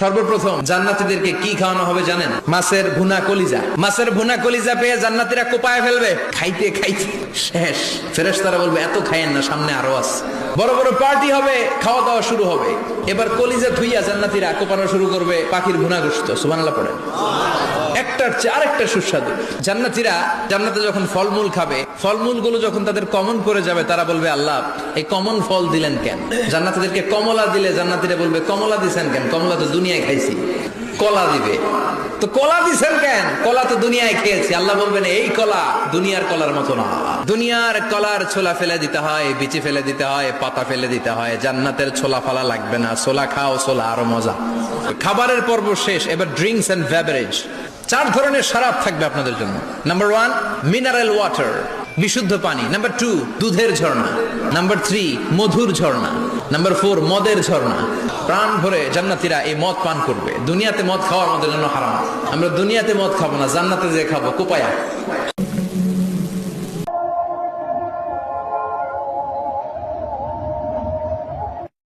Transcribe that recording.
সর্বপ্রথম জান্নাতীদেরকে কি খাওয়ানো হবে জানেন? মাছের ভুনা কলিজা। মাছের ভুনা কলিজা পেয়ে জান্নাতীরা কোপায় ফেলবে, খাইতে খাইতে শেষ। ফেরেশতারা বলবে এত খাইয়েন না, সামনে আরো আছে। বড় বড় পার্টি হবে, খাওয়া দাওয়া শুরু হবে। এবার কলিজা ধুইয়া জান্নাতীরা কোপানো শুরু করবে পাখির ভুনা গোশত। সুবহানাল্লাহ পড়েন। একটার চেয়ে আরেকটা সুস্বাদু। জান্নাতীরা জান্নাতে যখন ফলমূল খাবে, ফলমূলগুলো যখন তাদের কমন করে যাবে, তারা বলবে আল্লাহ এই কমন ফল দিলেন কেন? জান্নাতীদেরকে কমলা দিলে জান্নাতীরা বলবে কমলা দিছেন কেন? কমলা তো দুনিয়ায় খাইছি। কলা দিবে, তো কলা দিছেন কেন? কলা তো দুনিয়ায় খেয়েছি। আল্লাহ বলবেন এই কলা দুনিয়ার কলার মতো না। দুনিয়ার কলার ছোলা ফেলে দিতে হয়, বিচি ফেলে দিতে হয়, পাতা ফেলে দিতে হয়। জান্নাতের ছোলা ফালা লাগবে না। ছোলা খাও, ছোলা আরো মজা। খাবারের পর্ব শেষ, এবার ড্রিঙ্কস এন্ড বেভারেজ। 4 ধরনের শরাব থাকবে আপনাদের জন্য। নাম্বার 1 মিনারেল ওয়াটার, বিশুদ্ধ পানি। নাম্বার 2 দুধের ঝর্ণা। নাম্বার 3 মধুর ঝর্ণা। নাম্বার 4 মদের ঝর্ণা। প্রাণ ভরে জান্নাতীরা এই মদ পান করবে। দুনিয়াতে মদ খাওয়া আমাদের জন্য হারাম। আমরা দুনিয়াতে মদ খাবো না, জান্নাতে যে খাবো কোপায়া।